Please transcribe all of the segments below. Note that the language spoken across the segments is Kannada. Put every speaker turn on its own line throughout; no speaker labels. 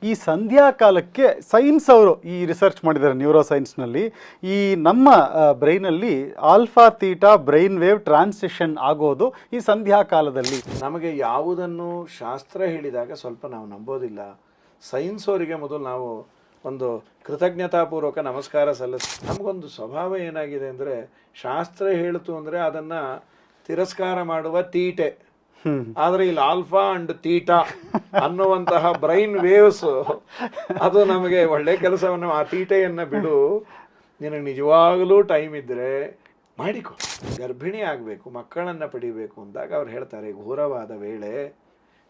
ಈ ಸಂಧ್ಯಾ ಕಾಲಕ್ಕೆ ಸೈನ್ಸ್ ಅವರು ಈ ರಿಸರ್ಚ್ ಮಾಡಿದ್ದಾರೆ ನ್ಯೂರೋ ಸೈನ್ಸ್ನಲ್ಲಿ. ಈ ನಮ್ಮ ಬ್ರೈನಲ್ಲಿ alpha theta brain wave transition ಆಗೋದು ಈ ಸಂಧ್ಯಾ ಕಾಲದಲ್ಲಿ.
ನಮಗೆ ಯಾವುದನ್ನು ಶಾಸ್ತ್ರ ಹೇಳಿದಾಗ ಸ್ವಲ್ಪ ನಾವು ನಂಬೋದಿಲ್ಲ. ಸೈನ್ಸ್ ಅವರಿಗೆ ಮೊದಲು ನಾವು ಒಂದು ಕೃತಜ್ಞತಾಪೂರ್ವಕ ನಮಸ್ಕಾರ ನಮಗೊಂದು ಸ್ವಭಾವ ಏನಾಗಿದೆ ಅಂದರೆ, ಶಾಸ್ತ್ರ ಹೇಳಿತು ಅಂದರೆ ಅದನ್ನು ತಿರಸ್ಕಾರ ಮಾಡುವ ತೀಟೆ. ಆದರೆ ಇಲ್ಲಿ ಆಲ್ಫಾ ಅಂಡ್ ತೀಟಾ ಅನ್ನುವಂತಹ ಬ್ರೈನ್ ವೇವ್ಸ್ ಅದು ನಮಗೆ ಒಳ್ಳೆ ಕೆಲಸವನ್ನು, ಆ ತೀಟೆಯನ್ನು ಬಿಡು, ನಿನಗೆ ನಿಜವಾಗಲೂ ಟೈಮ್ ಇದ್ದರೆ ಮಾಡಿಕೊ. ಗರ್ಭಿಣಿ ಆಗಬೇಕು, ಮಕ್ಕಳನ್ನು ಪಡಿಬೇಕು ಅಂದಾಗ ಅವ್ರು ಹೇಳ್ತಾರೆ ಘೋರವಾದ ವೇಳೆ,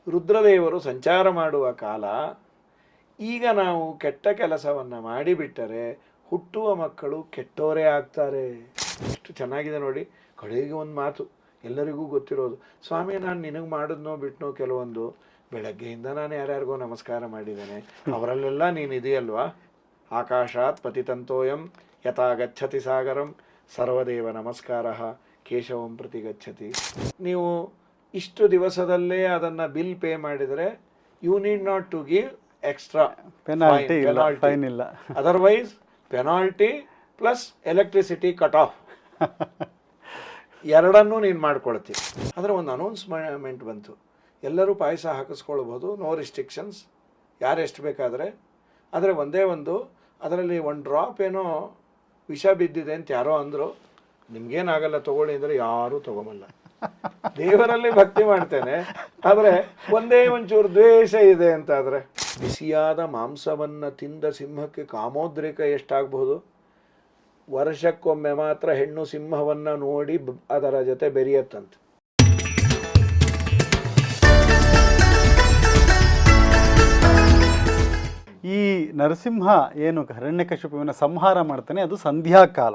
ರುದ್ರದೇವರು ಸಂಚಾರ ಮಾಡುವ ಕಾಲ. ಈಗ ನಾವು ಕೆಟ್ಟ ಕೆಲಸವನ್ನು ಮಾಡಿಬಿಟ್ಟರೆ ಹುಟ್ಟುವ ಮಕ್ಕಳು ಕೆಟ್ಟವರೇ ಆಗ್ತಾರೆ. ಎಷ್ಟು ಚೆನ್ನಾಗಿದೆ ನೋಡಿ. ಕಡೆಗೆ ಒಂದು ಮಾತು ಎಲ್ಲರಿಗೂ ಗೊತ್ತಿರೋದು, ಸ್ವಾಮಿ ನಾನು ನಿನಗೆ ಮಾಡಿದ್ನೋ ಬಿಟ್ನೋ ಕೆಲವೊಂದು, ಬೆಳಗ್ಗೆಯಿಂದ ನಾನು ಯಾರ್ಯಾರಿಗೋ ನಮಸ್ಕಾರ ಮಾಡಿದ್ದೇನೆ, ಅವರಲ್ಲೆಲ್ಲ ನೀನು ಇದೆಯಲ್ವಾ. ಆಕಾಶಾತ್ ಪತಿತಂತೋಯಂ ಯಥಾ ಗಚ್ಚತಿ ಸಾಗರಂ ಸರ್ವದೇವ ನಮಸ್ಕಾರ ಕೇಶವಂ ಪ್ರತಿ ಗಚ್ಚತಿ. ನೀವು ಇಷ್ಟು ದಿವಸದಲ್ಲೇ ಅದನ್ನು ಬಿಲ್ ಪೇ ಮಾಡಿದರೆ you need not to give extra
penalty ಇಲ್ಲ.
Otherwise penalty plus electricity cut off ಎರಡನ್ನೂ ನೀನು ಮಾಡ್ಕೊಳ್ತೀವಿ. ಅದರ ಒಂದು ಅನೌನ್ಸ್ಮೆಂಟ್ ಬಂತು, ಎಲ್ಲರೂ ಪಾಯಸ ಹಾಕಿಸ್ಕೊಳ್ಬೋದು, ನೋ ರಿಸ್ಟ್ರಿಕ್ಷನ್ಸ್, ಯಾರು ಎಷ್ಟು ಬೇಕಾದರೆ. ಆದರೆ ಒಂದೇ ಒಂದು, ಅದರಲ್ಲಿ ಒಂದು ಡ್ರಾಪ್ ಏನೋ ವಿಷ ಬಿದ್ದಿದೆ ಅಂತ ಯಾರೋ ಅಂದರು. ನಿಮ್ಗೇನಾಗಲ್ಲ ತಗೊಳ್ಳಿ ಅಂದರೆ ಯಾರೂ ತಗೊಂಬಲ್ಲ. ದೇವರಲ್ಲಿ ಭಕ್ತಿ ಮಾಡ್ತೇನೆ, ಆದರೆ ಒಂದೇ ಒಂಚೂರು ದ್ವೇಷ ಇದೆ ಅಂತ ಆದರೆ. ಬಿಸಿಯಾದ ಮಾಂಸವನ್ನು ತಿಂದ ಸಿಂಹಕ್ಕೆ ಕಾಮೋದ್ರೇಕ ಎಷ್ಟಾಗಬಹುದು? ವರ್ಷಕ್ಕೊಮ್ಮೆ ಮಾತ್ರ ಹೆಣ್ಣು ಸಿಂಹವನ್ನು ನೋಡಿ ಅದರ ಜೊತೆ ಬೆರೆಯತ್ತಂತೆ.
ಈ ನರಸಿಂಹ ಏನು ಹಿರಣ್ಯಕಶಿಪುವಿನ ಸಂಹಾರ ಮಾಡ್ತಾನೆ ಅದು ಸಂಧ್ಯಾಕಾಲ.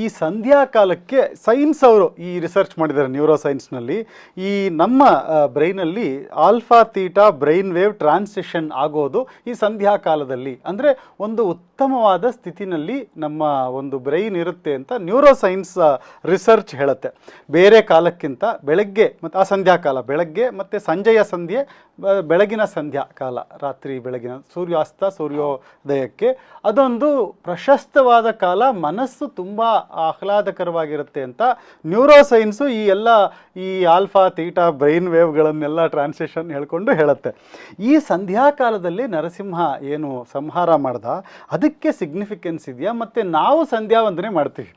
ಈ ಸಂಧ್ಯಾಕಾಲಕ್ಕೆ ಸೈನ್ಸ್ ಅವರು ಈ ರಿಸರ್ಚ್ ಮಾಡಿದ್ದಾರೆ ನ್ಯೂರೋ ಸೈನ್ಸ್ನಲ್ಲಿ. ಈ ನಮ್ಮ ಬ್ರೈನಲ್ಲಿ alpha theta brain wave transition ಆಗೋದು ಈ ಸಂಧ್ಯಾಕಾಲದಲ್ಲಿ. ಅಂದರೆ ಒಂದು ಉತ್ತಮವಾದ ಸ್ಥಿತಿನಲ್ಲಿ ನಮ್ಮ ಒಂದು ಬ್ರೈನ್ ಇರುತ್ತೆ ಅಂತ ನ್ಯೂರೋ ಸೈನ್ಸ್ ರಿಸರ್ಚ್ ಹೇಳುತ್ತೆ. ಬೇರೆ ಕಾಲಕ್ಕಿಂತ ಬೆಳಗ್ಗೆ ಮತ್ತು ಆ ಸಂಧ್ಯಾಕಾಲ ಬೆಳಗ್ಗೆ ಮತ್ತು ಸಂಜೆಯ ಸಂಧ್ಯೆ, ಬೆಳಗಿನ ಸಂಧ್ಯಾ ಕಾಲ ರಾತ್ರಿ ಬೆಳಗಿನ ಸೂರ್ಯಾಸ್ತ ಸೂರ್ಯೋದಯಕ್ಕೆ ಅದೊಂದು ಪ್ರಶಸ್ತವಾದ ಕಾಲ. ಮನಸ್ಸು ತುಂಬ ಆಹ್ಲಾದಕರವಾಗಿರುತ್ತೆ ಅಂತ ನ್ಯೂರೋ ಸೈನ್ಸು ಈ ಆಲ್ಫಾ ತೀಟಾ ಬ್ರೈನ್ ವೇವ್ಗಳನ್ನೆಲ್ಲ ಟ್ರಾನ್ಸಿಷನ್ ಹೇಳ್ಕೊಂಡು ಹೇಳುತ್ತೆ. ಈ ಸಂಧ್ಯಾಕಾಲದಲ್ಲಿ ನರಸಿಂಹ ಏನು ಸಂಹಾರ ಮಾಡ್ದ ಅದಕ್ಕೆ ಸಿಗ್ನಿಫಿಕೆನ್ಸ್ ಇದೆಯಾ? ಮತ್ತು ನಾವು ಸಂಧ್ಯಾವಂದನೆ ಮಾಡ್ತೀವಿ,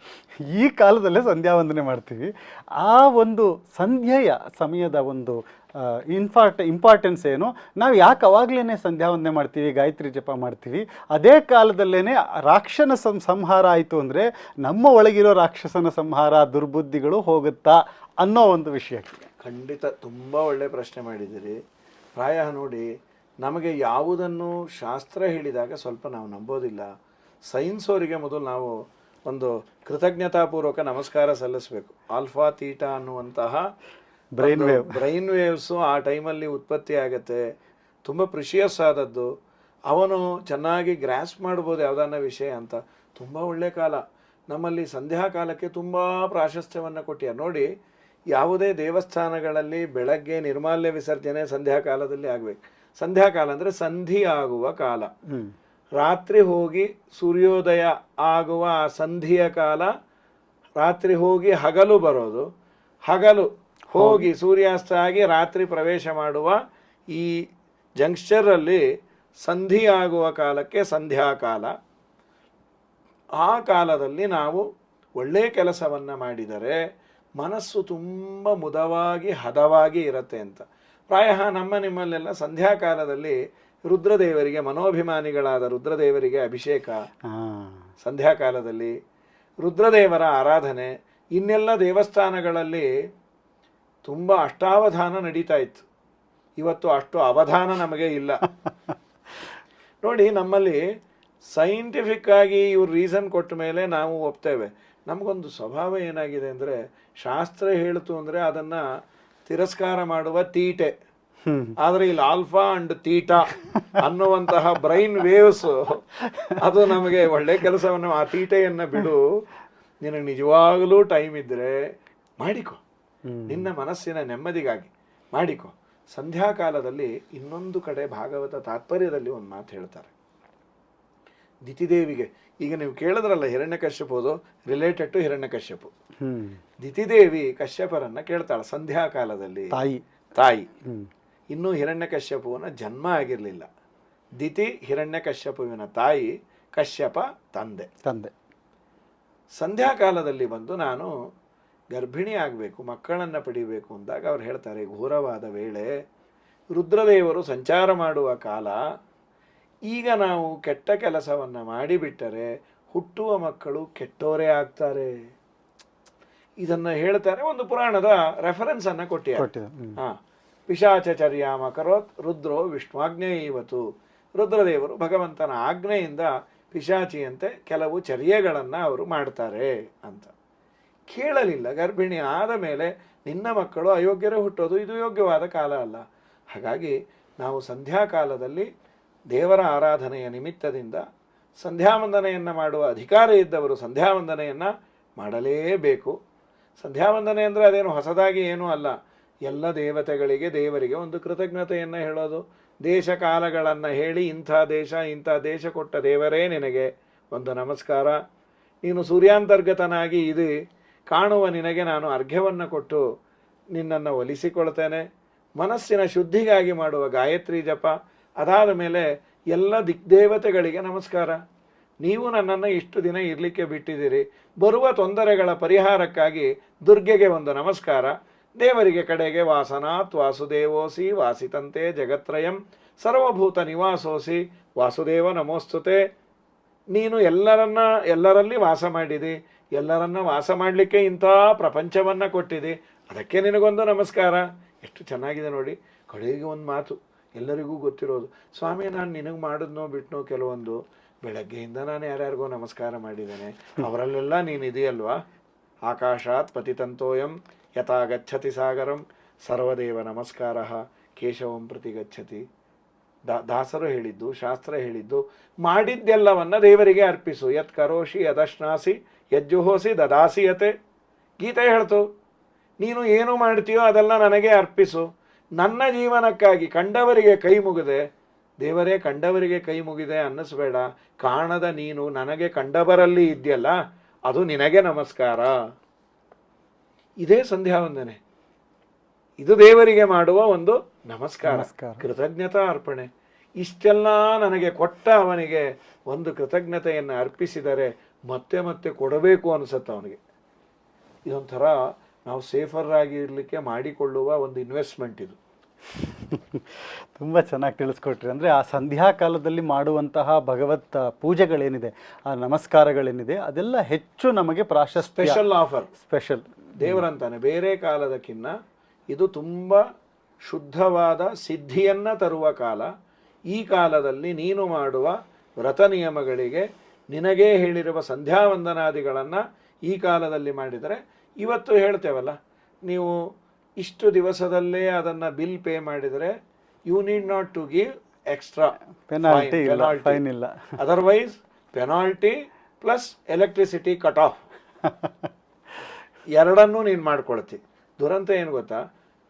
ಈ ಕಾಲದಲ್ಲೇ ಸಂಧ್ಯಾವಂದನೆ ಮಾಡ್ತೀವಿ. ಆ ಒಂದು ಸಂಧ್ಯೆಯ ಸಮಯದ ಒಂದು ಇಂಪಾರ್ಟೆನ್ಸ್ ಏನು? ನಾವು ಯಾಕೆ ಅವಾಗಲೇ ಸಂಧ್ಯಾವಂದನೆ ಮಾಡ್ತೀವಿ, ಗಾಯತ್ರಿ ಜಪ ಮಾಡ್ತೀವಿ? ಅದೇ ಕಾಲದಲ್ಲೇ ರಾಕ್ಷಸನ ಸಂಹಾರ ಆಯಿತು ಅಂದರೆ ನಮ್ಮ ಒಳಗಿರೋ ರಾಕ್ಷಸನ ಸಂಹಾರ ದುರ್ಬುದ್ಧಿಗಳು ಹೋಗುತ್ತಾ ಅನ್ನೋ ಒಂದು ವಿಷಯಕ್ಕೆ.
ಖಂಡಿತ ತುಂಬ ಒಳ್ಳೆಯ ಪ್ರಶ್ನೆ ಮಾಡಿದ್ದೀರಿ. ಪ್ರಾಯ ನೋಡಿ, ನಮಗೆ ಯಾವುದನ್ನು ಶಾಸ್ತ್ರ ಹೇಳಿದಾಗ ಸ್ವಲ್ಪ ನಾವು ನಂಬೋದಿಲ್ಲ. ಸೈನ್ಸ್ ಅವರಿಗೆ ಮೊದಲು ನಾವು ಒಂದು ಕೃತಜ್ಞತಾಪೂರ್ವಕ ನಮಸ್ಕಾರ ಸಲ್ಲಿಸಬೇಕು. ಆಲ್ಫಾ ತೀಟಾ ಅನ್ನುವಂತಹ ಬ್ರೈನ್ ವೇವ್ಸು ಆ ಟೈಮಲ್ಲಿ ಉತ್ಪತ್ತಿ ಆಗುತ್ತೆ. ತುಂಬ ಪ್ರಿಷಿಯಸ್ ಆದದ್ದು. ಅವನು ಚೆನ್ನಾಗಿ ಗ್ರಾಸ್ಪ್ ಮಾಡ್ಬೋದು ಯಾವುದನ್ನ ವಿಷಯ ಅಂತ. ತುಂಬ ಒಳ್ಳೆಯ ಕಾಲ. ನಮ್ಮಲ್ಲಿ ಸಂಧ್ಯಾಕಾಲಕ್ಕೆ ತುಂಬ ಪ್ರಾಶಸ್ತ್ಯವನ್ನು ಕೊಟ್ಟಿದ್ದಾರೆ ನೋಡಿ. ಯಾವುದೇ ದೇವಸ್ಥಾನಗಳಲ್ಲಿ ಬೆಳಗ್ಗೆ ನಿರ್ಮಾಲ್ಯ ವಿಸರ್ಜನೆ ಸಂಧ್ಯಾಕಾಲದಲ್ಲಿ ಆಗಬೇಕು. ಸಂಧ್ಯಾಕಾಲ ಅಂದರೆ ಸಂಧಿ ಆಗುವ ಕಾಲ. ರಾತ್ರಿ ಹೋಗಿ ಸೂರ್ಯೋದಯ ಆಗುವ ಆ ಸಂಧಿಯ ಕಾಲ, ರಾತ್ರಿ ಹೋಗಿ ಹಗಲು ಬರೋದು, ಹಗಲು ಹೋಗಿ ಸೂರ್ಯಾಸ್ತ ಆಗಿ ರಾತ್ರಿ ಪ್ರವೇಶ ಮಾಡುವ ಈ ಜಂಕ್ಷರಲ್ಲಿ ಸಂಧಿ ಆಗುವ ಕಾಲಕ್ಕೆ ಸಂಧ್ಯಾಕಾಲ. ಆ ಕಾಲದಲ್ಲಿ ನಾವು ಒಳ್ಳೆಯ ಕೆಲಸವನ್ನು ಮಾಡಿದರೆ ಮನಸ್ಸು ತುಂಬ ಮುದವಾಗಿ ಹದವಾಗಿ ಇರುತ್ತೆ ಅಂತ. ಪ್ರಾಯ ನಿಮ್ಮಲ್ಲೆಲ್ಲ ಸಂಧ್ಯಾಕಾಲದಲ್ಲಿ ರುದ್ರದೇವರಿಗೆ, ಮನೋಭಿಮಾನಿಗಳಾದ ರುದ್ರದೇವರಿಗೆ ಅಭಿಷೇಕ, ಸಂಧ್ಯಾಕಾಲದಲ್ಲಿ ರುದ್ರದೇವರ ಆರಾಧನೆ. ಇನ್ನೆಲ್ಲ ದೇವಸ್ಥಾನಗಳಲ್ಲಿ ತುಂಬ ಅಷ್ಟಾವಧಾನ ನಡೀತಾ ಇತ್ತು. ಇವತ್ತು ಅಷ್ಟು ಅವಧಾನ ನಮಗೆ ಇಲ್ಲ ನೋಡಿ. ನಮ್ಮಲ್ಲಿ ಸೈಂಟಿಫಿಕ್ ಆಗಿ ಇವ್ರು ರೀಸನ್ ಕೊಟ್ಟ ಮೇಲೆ ನಾವು ಒಪ್ತೇವೆ. ನಮಗೊಂದು ಸ್ವಭಾವ ಏನಾಗಿದೆ ಅಂದರೆ, ಶಾಸ್ತ್ರ ಹೇಳಿತು ಅಂದರೆ ಅದನ್ನು ತಿರಸ್ಕಾರ ಮಾಡುವ ತೀಟೆ. ಆದರೆ ಇಲ್ಲಿ ಆಲ್ಫಾ ಅಂಡ್ ತೀಟಾ ಅನ್ನುವಂತಹ ಬ್ರೈನ್ ವೇವ್ಸ್ ಅದು ನಮಗೆ ಒಳ್ಳೆ ಕೆಲಸವನ್ನು, ಆ ತೀಟೆಯನ್ನು ಬಿಡು, ನಿನಗೆ ನಿಜವಾಗಲೂ ಟೈಮ್ ಇದ್ದರೆ ಮಾಡಿಕೊ, ನಿನ್ನ ಮನಸ್ಸಿನ ನೆಮ್ಮದಿಗಾಗಿ ಮಾಡಿಕೊ. ಸಂಧ್ಯಾಕಾಲದಲ್ಲಿ ಇನ್ನೊಂದು ಕಡೆ ಭಾಗವತ ತಾತ್ಪರ್ಯದಲ್ಲಿ ಒಂದು ಮಾತು ಹೇಳ್ತಾರೆ. ದಿತಿದೇವಿಗೆ, ಈಗ ನೀವು ಕೇಳಿದ್ರಲ್ಲ ಹಿರಣ್ಯಕಶ್ಯಪೋದು ರಿಲೇಟೆಡ್ ಟು ಹಿರಣ್ಯಕಶ್ಯಪು. ದಿತಿದೇವಿ ಕಶ್ಯಪರನ್ನ ಕೇಳ್ತಾಳೆ ಸಂಧ್ಯಾಕಾಲದಲ್ಲಿ. ತಾಯಿ ಇನ್ನೂ ಹಿರಣ್ಯಕಶ್ಯಪುವಿನ ಜನ್ಮ ಆಗಿರಲಿಲ್ಲ. ದಿತಿ ಹಿರಣ್ಯಕಶ್ಯಪುವಿನ ತಾಯಿ, ಕಶ್ಯಪ ತಂದೆ. ಸಂಧ್ಯಾಕಾಲದಲ್ಲಿ ಬಂದು ನಾನು ಗರ್ಭಿಣಿ ಆಗಬೇಕು, ಮಕ್ಕಳನ್ನು ಪಡಿಬೇಕು ಅಂದಾಗ ಅವ್ರು ಹೇಳ್ತಾರೆ, ಘೋರವಾದ ವೇಳೆ, ರುದ್ರದೇವರು ಸಂಚಾರ ಮಾಡುವ ಕಾಲ, ಈಗ ನಾವು ಕೆಟ್ಟ ಕೆಲಸವನ್ನು ಮಾಡಿಬಿಟ್ಟರೆ ಹುಟ್ಟುವ ಮಕ್ಕಳು ಕೆಟ್ಟೋರೇ ಆಗ್ತಾರೆ. ಇದನ್ನು ಹೇಳ್ತಾರೆ, ಒಂದು ಪುರಾಣದ ರೆಫರೆನ್ಸ್ ಅನ್ನು ಕೊಟ್ಟಿದ್ದಾರೆ. ಪಿಶಾಚರ್ಯಾಮ ಕರೋತ್ ರುದ್ರೋ ವಿಷ್ಣುವಾಜ್ಞೆ ಇವತ್ತು. ರುದ್ರದೇವರು ಭಗವಂತನ ಆಜ್ಞೆಯಿಂದ ಪಿಶಾಚಿಯಂತೆ ಕೆಲವು ಚರ್ಯೆಗಳನ್ನು ಅವರು ಮಾಡ್ತಾರೆ ಅಂತ. ಕೇಳಲಿಲ್ಲ. ಗರ್ಭಿಣಿ ಆದ ಮೇಲೆ ನಿನ್ನ ಮಕ್ಕಳು ಅಯೋಗ್ಯರೇ ಹುಟ್ಟೋದು ಇದು ಯೋಗ್ಯವಾದ ಕಾಲ ಅಲ್ಲ. ಹಾಗಾಗಿ ನಾವು ಸಂಧ್ಯಾಕಾಲದಲ್ಲಿ ದೇವರ ಆರಾಧನೆಯ ನಿಮಿತ್ತದಿಂದ ಸಂಧ್ಯಾವಂದನೆಯನ್ನು ಮಾಡುವ ಅಧಿಕಾರ ಇದ್ದವರು ಸಂಧ್ಯಾವಂದನೆಯನ್ನು ಮಾಡಲೇಬೇಕು. ಸಂಧ್ಯಾವಂದನೆ ಅಂದರೆ ಅದೇನು ಹೊಸದಾಗಿ ಏನೂ ಅಲ್ಲ. ಎಲ್ಲ ದೇವತೆಗಳಿಗೆ, ದೇವರಿಗೆ ಒಂದು ಕೃತಜ್ಞತೆಯನ್ನು ಹೇಳೋದು. ದೇಶ ಕಾಲಗಳನ್ನು ಹೇಳಿ ಇಂಥ ದೇಶ ಕೊಟ್ಟ ದೇವರೇ ನಿನಗೆ ಒಂದು ನಮಸ್ಕಾರ. ನೀನು ಸೂರ್ಯಾಂತರ್ಗತನಾಗಿ ಇದು ಕಾಣುವ ನಿನಗೆ ನಾನು ಅರ್ಘ್ಯವನ್ನು ಕೊಟ್ಟು ನಿನ್ನನ್ನು ಒಲಿಸಿಕೊಳ್ತೇನೆ. ಮನಸ್ಸಿನ ಶುದ್ಧಿಗಾಗಿ ಮಾಡುವ ಗಾಯತ್ರಿ ಜಪ. ಅದಾದ ಮೇಲೆ ಎಲ್ಲ ದಿಗ್ದೇವತೆಗಳಿಗೆ ನಮಸ್ಕಾರ. ನೀವು ನನ್ನನ್ನು ಇಷ್ಟು ದಿನ ಇರಲಿಕ್ಕೆ ಬಿಟ್ಟಿದ್ದೀರಿ, ಬರುವ ತೊಂದರೆಗಳ ಪರಿಹಾರಕ್ಕಾಗಿ ದುರ್ಗೆಗೆ ಒಂದು ನಮಸ್ಕಾರ. ದೇವರಿಗೆ ಕಡೆಗೆ ವಾಸನಾತ್ ವಾಸುದೇವೋಸಿ ವಾಸಿತಂತೆ ಜಗತ್ರಯಂ ಸರ್ವಭೂತ ನಿವಾಸೋಸಿ ವಾಸುದೇವ ನಮೋಸ್ತುತೆ. ನೀನು ಎಲ್ಲರಲ್ಲಿ ವಾಸ ಮಾಡಿದಿ, ಎಲ್ಲರನ್ನ ವಾಸ ಮಾಡಲಿಕ್ಕೆ ಇಂಥ ಪ್ರಪಂಚವನ್ನು ಕೊಟ್ಟಿದೆ, ಅದಕ್ಕೆ ನಿನಗೊಂದು ನಮಸ್ಕಾರ. ಎಷ್ಟು ಚೆನ್ನಾಗಿದೆ ನೋಡಿ. ಕಡೆಗೆ ಒಂದು ಮಾತು ಎಲ್ಲರಿಗೂ ಗೊತ್ತಿರೋದು, ಸ್ವಾಮಿ ನಾನು ನಿನಗೆ ಮಾಡಿದ್ನೋ ಬಿಟ್ನೋ ಕೆಲವೊಂದು, ಬೆಳಗ್ಗೆಯಿಂದ ನಾನು ಯಾರ್ಯಾರಿಗೋ ನಮಸ್ಕಾರ ಮಾಡಿದ್ದೇನೆ, ಅವರಲ್ಲೆಲ್ಲ ನೀನು ಇದೆಯಲ್ವಾ. ಆಕಾಶಾತ್ ಪತಿತಂತೋಯಂ ಯಥಾ ಗಚ್ಚತಿ ಸಾಗರಂ ಸರ್ವದೇವ ನಮಸ್ಕಾರ ಕೇಶವಂ ಪ್ರತಿ ಗಚ್ಚತಿ. ದಾಸರು ಹೇಳಿದ್ದು, ಶಾಸ್ತ್ರ ಹೇಳಿದ್ದು, ಮಾಡಿದ್ದೆಲ್ಲವನ್ನ ದೇವರಿಗೆ ಅರ್ಪಿಸು. ಯತ್ ಕರೋಷಿ ಯದಶ್ನಾಸಿ ಯಜ್ಜುಹೋಸಿ ದದಾಸಿಯತೆ. ಗೀತೆ ಹೇಳ್ತು, ನೀನು ಏನು ಮಾಡ್ತೀಯೋ ಅದೆಲ್ಲ ನನಗೆ ಅರ್ಪಿಸು. ನನ್ನ ಜೀವನಕ್ಕಾಗಿ ಕಂಡವರಿಗೆ ಕೈ ಮುಗಿದೆ, ದೇವರೇ ಕಂಡವರಿಗೆ ಕೈ ಮುಗಿದೆ ಅನ್ನಿಸ್ಬೇಡ. ಕಾಣದ ನೀನು ನನಗೆ ಕಂಡವರಲ್ಲಿ ಇದೆಯಲ್ಲ, ಅದು ನಿನಗೆ ನಮಸ್ಕಾರ. ಇದೇ ಸಂಧ್ಯಾವಂದನೆ. ಇದು ದೇವರಿಗೆ ಮಾಡುವ ಒಂದು ನಮಸ್ಕಾರ, ಕೃತಜ್ಞತಾ ಅರ್ಪಣೆ. ಇಷ್ಟೆಲ್ಲ ನನಗೆ ಕೊಟ್ಟ ಅವನಿಗೆ ಒಂದು ಕೃತಜ್ಞತೆಯನ್ನು ಅರ್ಪಿಸಿದರೆ ಮತ್ತೆ ಮತ್ತೆ ಕೊಡಬೇಕು ಅನಿಸುತ್ತೆ ಅವನಿಗೆ. ಇದೊಂಥರ ನಾವು ಸೇಫರ್ ಆಗಿ ಇರಲಿಕ್ಕೆ ಮಾಡಿಕೊಳ್ಳುವ ಒಂದು ಇನ್ವೆಸ್ಟ್ಮೆಂಟ್ ಇದು.
ತುಂಬ ಚೆನ್ನಾಗಿ ತಿಳಿಸ್ಕೊಟ್ರಿ. ಅಂದರೆ ಆ ಸಂಧ್ಯಾಕಾಲದಲ್ಲಿ ಮಾಡುವಂತಹ ಭಗವತ್ ಪೂಜೆಗಳೇನಿದೆ, ಆ ನಮಸ್ಕಾರಗಳೇನಿದೆ, ಅದೆಲ್ಲ ಹೆಚ್ಚು ನಮಗೆ ಪ್ರಾಶಸ್ತ್ಯ.
ಸ್ಪೆಷಲ್ ಆಫರ್,
ಸ್ಪೆಷಲ್
ದೇವರಂತಾನೆ. ಬೇರೆ ಕಾಲದಕ್ಕಿಂತ ಇದು ತುಂಬ ಶುದ್ಧವಾದ ಸಿದ್ಧಿಯನ್ನು ತರುವ ಕಾಲ. ಈ ಕಾಲದಲ್ಲಿ ನೀನು ಮಾಡುವ ವ್ರತ ನಿಯಮಗಳಿಗೆ ನಿನಗೇ ಹೇಳಿರುವ ಸಂಧ್ಯಾವಂದನಾದಿಗಳನ್ನು ಈ ಕಾಲದಲ್ಲಿ ಮಾಡಿದರೆ, ಇವತ್ತು ಹೇಳ್ತೇವಲ್ಲ, ನೀವು ಇಷ್ಟು ದಿವಸದಲ್ಲೇ ಅದನ್ನು ಬಿಲ್ ಪೇ ಮಾಡಿದರೆ you need not to give extra
penalty, fine ಇಲ್ಲ.
Otherwise penalty plus electricity cut off ಎರಡನ್ನೂ ನೀನು ಮಾಡ್ಕೊಳ್ತಿ. ದುರಂತ ಏನು ಗೊತ್ತಾ,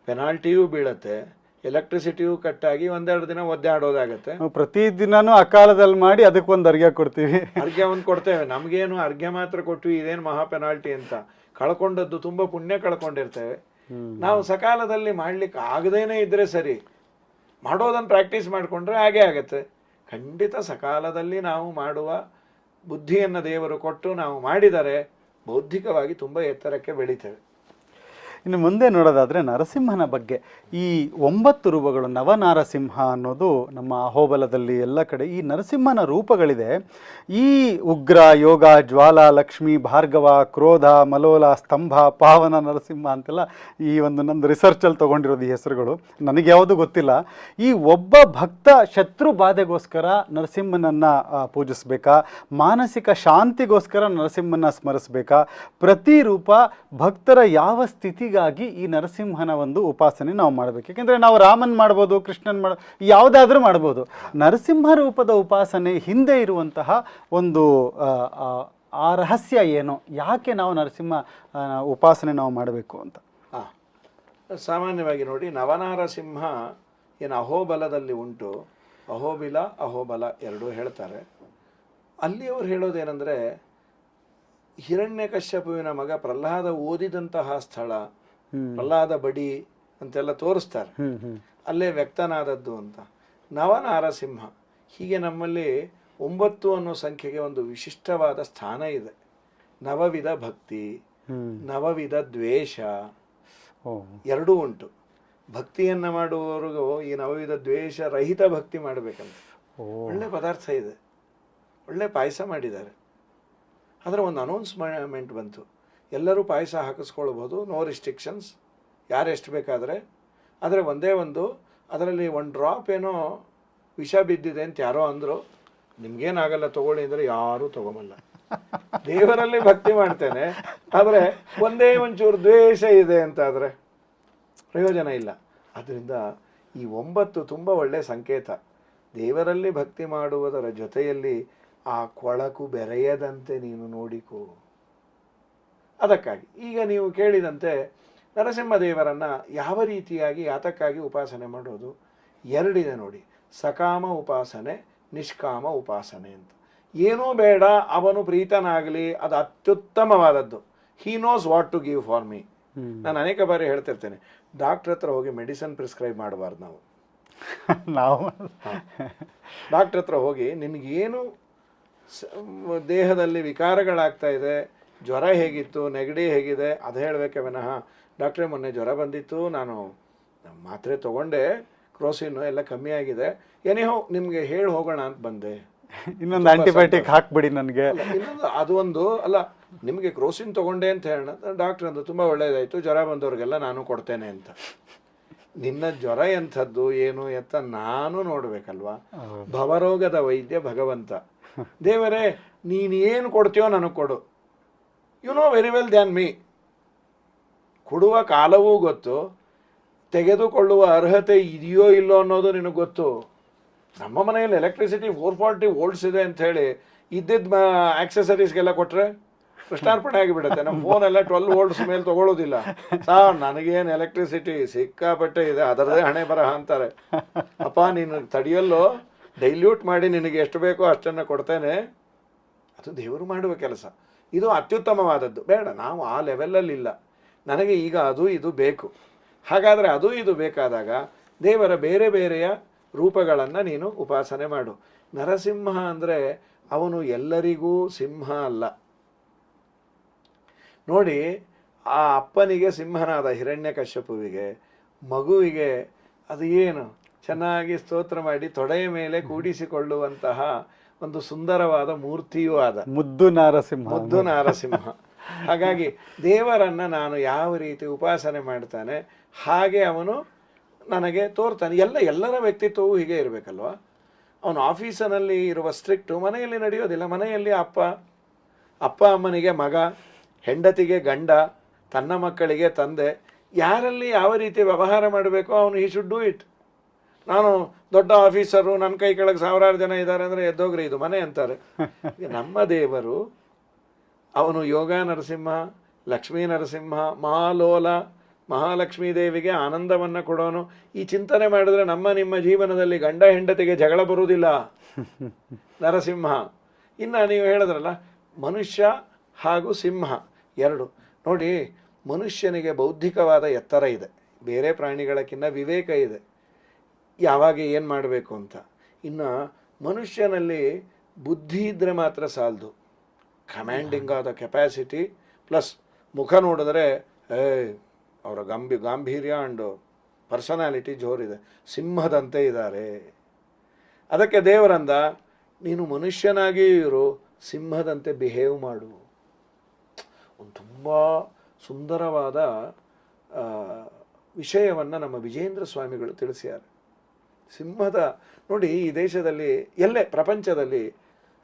ಪೆನಾಲ್ಟಿಯೂ ಬೀಳತ್ತೆ, ಎಲೆಕ್ಟ್ರಿಸಿಟಿಯೂ ಕಟ್ಟಾಗಿ ಒಂದೆರಡು ದಿನ ಒದ್ದಾಡೋದಾಗತ್ತೆ.
ಪ್ರತಿದಿನನೂ ಅಕಾಲದಲ್ಲಿ ಮಾಡಿ ಅದಕ್ಕೊಂದು ಅರ್ಘ್ಯ ಕೊಡ್ತೀವಿ.
ಅರ್ಘ್ಯ ಒಂದು ಕೊಡ್ತೇವೆ. ನಮಗೇನು ಅರ್ಘ್ಯ ಮಾತ್ರ ಕೊಟ್ವಿ, ಇದೇನು ಮಹಾ ಪೆನಾಲ್ಟಿ ಅಂತ. ಕಳ್ಕೊಂಡದ್ದು ತುಂಬ ಪುಣ್ಯ ಕಳ್ಕೊಂಡಿರ್ತೇವೆ. ನಾವು ಸಕಾಲದಲ್ಲಿ ಮಾಡ್ಲಿಕ್ಕೆ ಆಗದೇನೆ ಇದ್ರೆ ಸರಿ, ಮಾಡೋದನ್ನು ಪ್ರಾಕ್ಟೀಸ್ ಮಾಡಿಕೊಂಡ್ರೆ ಹಾಗೆ ಆಗತ್ತೆ. ಖಂಡಿತ ಸಕಾಲದಲ್ಲಿ ನಾವು ಮಾಡುವ ಬುದ್ಧಿಯನ್ನು ದೇವರು ಕೊಟ್ಟು ನಾವು ಮಾಡಿದರೆ ಬೌದ್ಧಿಕವಾಗಿ ತುಂಬ ಎತ್ತರಕ್ಕೆ ಬೆಳಿತೇವೆ.
ಇನ್ನು ಮುಂದೆ ನೋಡೋದಾದರೆ ನರಸಿಂಹನ ಬಗ್ಗೆ, ಈ 9 ರೂಪಗಳು, ನವನಾರಸಿಂಹ ಅನ್ನೋದು ನಮ್ಮ ಅಹೋಬಲದಲ್ಲಿ ಎಲ್ಲ ಕಡೆ ಈ ನರಸಿಂಹನ ರೂಪಗಳಿದೆ. ಈ ಉಗ್ರ, ಯೋಗ, ಜ್ವಾಲ, ಲಕ್ಷ್ಮಿ, ಭಾರ್ಗವ, ಕ್ರೋಧ, ಮಲೋಲ, ಸ್ತಂಭ, ಪಾವನ ನರಸಿಂಹ ಅಂತೆಲ್ಲ ಈ ಒಂದು ನಂದು ರಿಸರ್ಚಲ್ಲಿ ತೊಗೊಂಡಿರೋದು ಈ ಹೆಸರುಗಳು. ನನಗೆ ಯಾವುದು ಗೊತ್ತಿಲ್ಲ. ಈ ಒಬ್ಬ ಭಕ್ತ ಶತ್ರು ಬಾಧೆಗೋಸ್ಕರ ನರಸಿಂಹನನ್ನು ಪೂಜಿಸ್ಬೇಕಾ, ಮಾನಸಿಕ ಶಾಂತಿಗೋಸ್ಕರ ನರಸಿಂಹನ ಸ್ಮರಿಸ್ಬೇಕಾ, ಪ್ರತಿ ರೂಪ ಭಕ್ತರ ಯಾವ ಸ್ಥಿತಿಗೆ ಈ ನರಸಿಂಹನ ಒಂದು ಉಪಾಸನೆ ನಾವು ಮಾಡಬೇಕು. ಯಾಕೆಂದರೆ ನಾವು ರಾಮನ್ ಮಾಡ್ಬೋದು, ಕೃಷ್ಣನ್ ಯಾವುದಾದ್ರೂ ಮಾಡ್ಬೋದು. ನರಸಿಂಹ ರೂಪದ ಉಪಾಸನೆ ಹಿಂದೆ ಇರುವಂತಹ ಒಂದು ಆ ರಹಸ್ಯ ಏನು, ಯಾಕೆ ನಾವು ನರಸಿಂಹ ಉಪಾಸನೆ ನಾವು ಮಾಡಬೇಕು ಅಂತ?
ಸಾಮಾನ್ಯವಾಗಿ ನೋಡಿ, ನವನಾರಸಿಂಹ ಏನು ಅಹೋಬಲದಲ್ಲಿ ಉಂಟು, ಅಹೋಬಿಲ ಅಹೋಬಲ ಎರಡೂ ಹೇಳ್ತಾರೆ. ಅಲ್ಲಿ ಅವ್ರು ಹೇಳೋದೇನೆಂದರೆ, ಹಿರಣ್ಯಕಶ್ಯಪುವಿನ ಮಗ ಪ್ರಹ್ಲಾದ ಓದಿದಂತಹ ಸ್ಥಳ, ಪ್ರಹ್ಲಾದ ಬಡಿ ಅಂತೆಲ್ಲ ತೋರಿಸ್ತಾರೆ, ಅಲ್ಲೇ ವ್ಯಕ್ತನಾದದ್ದು ಅಂತ. ನವನಾರಸಿಂಹ, ಹೀಗೆ ನಮ್ಮಲ್ಲಿ 9 ಅನ್ನೋ ಸಂಖ್ಯೆಗೆ ಒಂದು ವಿಶಿಷ್ಟವಾದ ಸ್ಥಾನ ಇದೆ. ನವವಿಧ ಭಕ್ತಿ, ನವವಿಧ ದ್ವೇಷ ಎರಡೂ ಉಂಟು. ಭಕ್ತಿಯನ್ನು ಮಾಡುವವರಿಗೂ ಈ ನವವಿಧ ದ್ವೇಷ ರಹಿತ ಭಕ್ತಿ ಮಾಡಬೇಕಂತ. ಒಳ್ಳೆ ಪದಾರ್ಥ ಇದೆ, ಒಳ್ಳೆ ಪಾಯಸ ಮಾಡಿದ್ದಾರೆ. ಅದರ ಒಂದು ಅನೌನ್ಸ್ಮೆಂಟ್ ಬಂತು, ಎಲ್ಲರೂ ಪಾಯಸ ಹಾಕಿಸ್ಕೊಳ್ಬೋದು, ನೋ ರಿಸ್ಟ್ರಿಕ್ಷನ್ಸ್, ಯಾರೆಷ್ಟು ಬೇಕಾದರೆ. ಆದರೆ ಒಂದೇ ಒಂದು, ಅದರಲ್ಲಿ 1 ಡ್ರಾಪ್ ಏನೋ ವಿಷ ಬಿದ್ದಿದೆ ಅಂತ ಯಾರೋ ಅಂದರು. ನಿಮ್ಗೇನಾಗಲ್ಲ ತಗೊಳ್ಳಿ ಅಂದರೆ ಯಾರೂ ತಗೊಂಬಲ್ಲ. ದೇವರಲ್ಲಿ ಭಕ್ತಿ ಮಾಡ್ತೇನೆ, ಆದರೆ ಒಂದೇ ಒಂಚೂರು ದ್ವೇಷ ಇದೆ ಅಂತ ಆದರೆ ಪ್ರಯೋಜನ ಇಲ್ಲ. ಆದ್ದರಿಂದ ಈ 9 ತುಂಬ ಒಳ್ಳೆಯ ಸಂಕೇತ. ದೇವರಲ್ಲಿ ಭಕ್ತಿ ಮಾಡುವುದರ ಜೊತೆಯಲ್ಲಿ ಆ ಕೊಳಕು ಬೆರೆಯದಂತೆ ನೀನು ನೋಡಿಕೋ. ಅದಕ್ಕಾಗಿ ಈಗ ನೀವು ಕೇಳಿದಂತೆ ನರಸಿಂಹದೇವರನ್ನು ಯಾವ ರೀತಿಯಾಗಿ ಯಾತಕ್ಕಾಗಿ ಉಪಾಸನೆ ಮಾಡೋದು, 2 ಇದೆ ನೋಡಿ. ಸಕಾಮ ಉಪಾಸನೆ, ನಿಷ್ಕಾಮ ಉಪಾಸನೆ ಅಂತ. ಏನೂ ಬೇಡ, ಅವನು ಪ್ರೀತನಾಗಲಿ, ಅದು ಅತ್ಯುತ್ತಮವಾದದ್ದು. He knows what to give for me. ನಾನು ಅನೇಕ ಬಾರಿ ಹೇಳ್ತಿರ್ತೇನೆ, ಡಾಕ್ಟ್ರ್ ಹತ್ರ ಹೋಗಿ ಮೆಡಿಸಿನ್ ಪ್ರಿಸ್ಕ್ರೈಬ್ ಮಾಡಬಾರ್ದು ನಾವು. ಡಾಕ್ಟ್ರ್ ಹತ್ರ ಹೋಗಿ ನಿನಗೇನು ದೇಹದಲ್ಲಿ ವಿಕಾರಗಳಾಗ್ತಾ ಇದೆ, ಜ್ವರ ಹೇಗಿತ್ತು, ನೆಗಡಿ ಹೇಗಿದೆ ಅದು ಹೇಳಬೇಕೆ ವಿನಃ, ಡಾಕ್ಟ್ರೇ ಮೊನ್ನೆ ಜ್ವರ ಬಂದಿತ್ತು, ನಾನು ಮಾತ್ರೆ ತೊಗೊಂಡೆ, ಕ್ರೋಸಿನ್ ಎಲ್ಲ ಕಮ್ಮಿ ಆಗಿದೆ, ಏನೇಹೋ ನಿಮಗೆ ಹೇಳಿ ಹೋಗೋಣ ಅಂತ ಬಂದೆ,
ಇನ್ನೊಂದು ಆಂಟಿಬಯೋಟಿಕ್ ಹಾಕ್ಬಿಡಿ ನನಗೆ,
ಇನ್ನೊಂದು ಅದು ಒಂದು ಅಲ್ಲ, ನಿಮಗೆ ಕ್ರೋಸಿನ್ ತೊಗೊಂಡೆ ಅಂತ ಹೇಳೋಣ. ಡಾಕ್ಟ್ರ್ ಅಂದು ತುಂಬ ಒಳ್ಳೆಯದಾಯಿತು, ಜ್ವರ ಬಂದವ್ರಿಗೆಲ್ಲ ನಾನು ಕೊಡ್ತೇನೆ ಅಂತ. ನಿನ್ನ ಜ್ವರ ಎಂಥದ್ದು ಏನು ಅಂತ ನಾನು ನೋಡಬೇಕಲ್ವಾ. ಭವರೋಗದ ವೈದ್ಯ ಭಗವಂತ. ದೇವರೇ ನೀನೇನು ಕೊಡ್ತೀಯೋ ನನಗೆ ಕೊಡು, you know very well than me. ಕೊಡುವ ಕಾಲವೂ ಗೊತ್ತು, ತೆಗೆದುಕೊಳ್ಳುವ ಅರ್ಹತೆ ಇದೆಯೋ ಇಲ್ಲೋ ಅನ್ನೋದು ನಿನಗೆ ಗೊತ್ತು. ನಮ್ಮ ಮನೆಯಲ್ಲಿ ಎಲೆಕ್ಟ್ರಿಸಿಟಿ 440 ವೋಲ್ಟ್ಸ್ ಇದೆ ಅಂಥೇಳಿ ಇದ್ದಿದ್ದ ಆಕ್ಸೆಸರೀಸ್ಗೆಲ್ಲ ಕೊಟ್ಟರೆ ಕೃಷ್ಣಾರ್ಪಣೆ ಆಗಿಬಿಡುತ್ತೆ. ನಮ್ಮ ಫೋನೆಲ್ಲ 12 ವೋಲ್ಟ್ಸ್ ಮೇಲೆ ತೊಗೊಳ್ಳೋದಿಲ್ಲ. ಸಾರ್ ನನಗೇನು ಎಲೆಕ್ಟ್ರಿಸಿಟಿ ಸಿಕ್ಕಾಪಟ್ಟೆ ಇದೆ, ಅದರದೇ ಹಣೆ ಬರಹ ಅಂತಾರೆ. ಅಪ್ಪ ನೀನು ತಡೆಯಲ್ಲೋ, ಡೈಲ್ಯೂಟ್ ಮಾಡಿ ನಿನಗೆ ಎಷ್ಟು ಬೇಕೋ ಅಷ್ಟನ್ನು ಕೊಡ್ತೇನೆ. ಅದು ದೇವರು ಮಾಡುವ ಕೆಲಸ. ಇದು ಅತ್ಯುತ್ತಮವಾದದ್ದು. ಬೇಡ, ನಾವು ಆ ಲೆವೆಲಲ್ಲಿಲ್ಲ, ನನಗೆ ಈಗ ಅದು ಇದು ಬೇಕು. ಹಾಗಾದರೆ ಅದು ಇದು ಬೇಕಾದಾಗ ದೇವರ ಬೇರೆ ಬೇರೆಯ ರೂಪಗಳನ್ನು ನೀನು ಉಪಾಸನೆ ಮಾಡು. ನರಸಿಂಹ ಅಂದರೆ ಅವನು ಎಲ್ಲರಿಗೂ ಸಿಂಹ ಅಲ್ಲ ನೋಡಿ. ಆ ಅಪ್ಪನಿಗೆ ಸಿಂಹನಾದ ಹಿರಣ್ಯಕಶ್ಯಪುವಿಗೆ, ಮಗುವಿಗೆ ಅದು ಏನು ಚೆನ್ನಾಗಿ ಸ್ತೋತ್ರ ಮಾಡಿ ತೊಡೆಯ ಮೇಲೆ ಕೂಡಿಸಿಕೊಳ್ಳುವಂತಹ ಒಂದು ಸುಂದರವಾದ ಮೂರ್ತಿಯೂ ಆದ
ಮುದ್ದು ನಾರಸಿಂಹ.
ಹಾಗಾಗಿ ದೇವರನ್ನು ನಾನು ಯಾವ ರೀತಿ ಉಪಾಸನೆ ಮಾಡ್ತಾನೆ ಹಾಗೆ ಅವನು ನನಗೆ ತೋರ್ತಾನೆ. ಎಲ್ಲರ ವ್ಯಕ್ತಿತ್ವವು ಹೀಗೆ ಇರಬೇಕಲ್ವ. ಅವನು ಆಫೀಸಿನಲ್ಲಿ ಇರುವ ಸ್ಟ್ರಿಕ್ಟು ಮನೆಯಲ್ಲಿ ನಡೆಯೋದಿಲ್ಲ. ಮನೆಯಲ್ಲಿ ಅಪ್ಪ ಅಮ್ಮನಿಗೆ ಮಗ, ಹೆಂಡತಿಗೆ ಗಂಡ, ತನ್ನ ಮಕ್ಕಳಿಗೆ ತಂದೆ, ಯಾರಲ್ಲಿ ಯಾವ ರೀತಿ ವ್ಯವಹಾರ ಮಾಡಬೇಕೋ ಅವನು ಹಿ ಶುಡ್ ಡೂ ಇಟ್. ನಾನು ದೊಡ್ಡ ಆಫೀಸರು, ನನ್ನ ಕೈ ಕೆಳಗೆ 1000 ಜನ ಇದ್ದಾರೆ ಅಂದರೆ ಎದ್ದೋಗ್ರಿ ಇದು ಮನೆ ಅಂತಾರೆ. ನಮ್ಮ ದೇವರು ಅವನು ಯೋಗ ನರಸಿಂಹ, ಲಕ್ಷ್ಮೀ ನರಸಿಂಹ, ಮಹಾಲೋಲ, ಮಹಾಲಕ್ಷ್ಮೀ ದೇವಿಗೆ ಆನಂದವನ್ನು ಕೊಡೋನು. ಈ ಚಿಂತನೆ ಮಾಡಿದ್ರೆ ನಮ್ಮ ನಿಮ್ಮ ಜೀವನದಲ್ಲಿ ಗಂಡ ಹೆಂಡತಿಗೆ ಜಗಳ ಬರುವುದಿಲ್ಲ. ನರಸಿಂಹ. ಇನ್ನು ನೀವು ಹೇಳಿದ್ರಲ್ಲ ಮನುಷ್ಯ ಹಾಗೂ ಸಿಂಹ 2 ನೋಡಿ. ಮನುಷ್ಯನಿಗೆ ಬೌದ್ಧಿಕವಾದ ಎತ್ತರ ಇದೆ, ಬೇರೆ ಪ್ರಾಣಿಗಳಕ್ಕಿಂತ ವಿವೇಕ ಇದೆ, ಯಾವಾಗ ಏನು ಮಾಡಬೇಕು ಅಂತ. ಇನ್ನು ಮನುಷ್ಯನಲ್ಲಿ ಬುದ್ಧಿ ಇದ್ದರೆ ಮಾತ್ರ ಸಾಲದು, ಕಮ್ಯಾಂಡಿಂಗ್ ಆದ ಕೆಪ್ಯಾಸಿಟಿ ಪ್ಲಸ್ ಮುಖ ನೋಡಿದ್ರೆ ಅವರ ಗಾಂಭೀರ್ಯ ಆ್ಯಂಡ್ ಪರ್ಸನಾಲಿಟಿ ಜೋರಿದೆ, ಸಿಂಹದಂತೆ ಇದ್ದಾರೆ. ಅದಕ್ಕೆ ದೇವರಂದ ನೀನು ಮನುಷ್ಯನಾಗಿ ಇರು, ಸಿಂಹದಂತೆ ಬಿಹೇವ್ ಮಾಡು. ಒಂದು ತುಂಬ ಸುಂದರವಾದ ವಿಷಯವನ್ನು ನಮ್ಮ ವಿಜೇಂದ್ರ ಸ್ವಾಮಿಗಳು ತಿಳಿಸ್ಯಾರೆ. ಸಿಂಹದ ನೋಡಿ, ಈ ದೇಶದಲ್ಲಿ ಎಲ್ಲೇ ಪ್ರಪಂಚದಲ್ಲಿ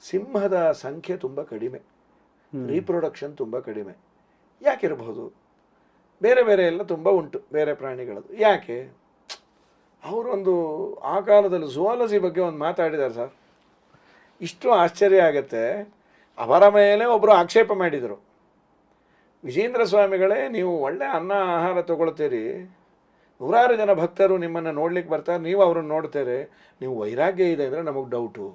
ಸಿಂಹದ ಸಂಖ್ಯೆ ತುಂಬ ಕಡಿಮೆ, ರೀಪ್ರೊಡಕ್ಷನ್ ತುಂಬ ಕಡಿಮೆ. ಯಾಕಿರಬಹುದು? ಬೇರೆ ಬೇರೆ ಎಲ್ಲ ತುಂಬ ಉಂಟು ಬೇರೆ ಪ್ರಾಣಿಗಳದ್ದು. ಯಾಕೆ? ಅವರೊಂದು ಆ ಕಾಲದಲ್ಲಿ ಝುವಾಲಜಿ ಬಗ್ಗೆ ಒಂದು ಮಾತಾಡಿದ್ದಾರೆ ಸರ್, ಇಷ್ಟು ಆಶ್ಚರ್ಯ ಆಗತ್ತೆ. ಅವರ ಮೇಲೆ ಒಬ್ಬರು ಆಕ್ಷೇಪ ಮಾಡಿದರು, ವಿಜೇಂದ್ರ ಸ್ವಾಮಿಗಳೇ ನೀವು ಒಳ್ಳೆ ಅನ್ನ ಆಹಾರ ತಗೊಳ್ತೀರಿ, ನೂರಾರು ಜನ ಭಕ್ತರು ನಿಮ್ಮನ್ನು ನೋಡ್ಲಿಕ್ಕೆ ಬರ್ತಾರೆ, ನೀವು ಅವ್ರನ್ನ ನೋಡ್ತಾರೆ, ನೀವು ವೈರಾಗ್ಯ ಇದೆ ಅಂದರೆ ನಮಗೆ ಡೌಟು.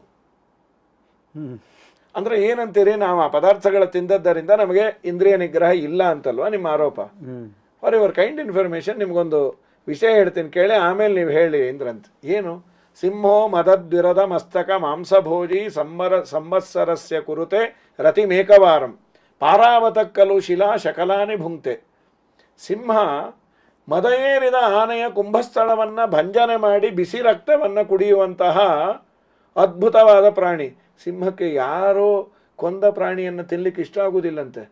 ಅಂದರೆ ಏನಂತೀರಿ, ನಾವು ಆ ಪದಾರ್ಥಗಳ ತಿಂದದ್ದರಿಂದ ನಮಗೆ ಇಂದ್ರಿಯ ನಿಗ್ರಹ ಇಲ್ಲ ಅಂತಲ್ವಾ ನಿಮ್ಮ ಆರೋಪ? ಫಾರ್ ಯುವರ್ ಕೈಂಡ್ ಇನ್ಫಾರ್ಮೇಶನ್ ನಿಮ್ಗೊಂದು ವಿಷಯ ಹೇಳ್ತೀನಿ ಕೇಳಿ, ಆಮೇಲೆ ನೀವು ಹೇಳಿ ಇಂದ್ರಂತ. ಏನು? ಸಿಂಹೋ ಮದದ್ವಿರದ ಮಸ್ತಕ ಮಾಂಸಭೋಜಿ ಸಂವತ್ಸರಸ್ಯ ಕುರುತೆ ರತಿಮೇಕವಾರಂ ಪಾರಾವತಕ್ಕಲು ಶಿಲಾ ಶಕಲಾನಿ ಭುಂಕ್ತೆ. ಸಿಂಹ ಮದ ಏರಿದ ಆನೆಯ ಕುಂಭಸ್ಥಳವನ್ನು ಭಂಜನೆ ಮಾಡಿ ಬಿಸಿ ರಕ್ತವನ್ನು ಕುಡಿಯುವಂತಹ ಅದ್ಭುತವಾದ ಪ್ರಾಣಿ. ಸಿಂಹಕ್ಕೆ ಯಾರೋ ಕೊಂದ ಪ್ರಾಣಿಯನ್ನು ತಿನ್ಲಿಕ್ಕೆ ಇಷ್ಟ ಆಗುವುದಿಲ್ಲಂತೆ.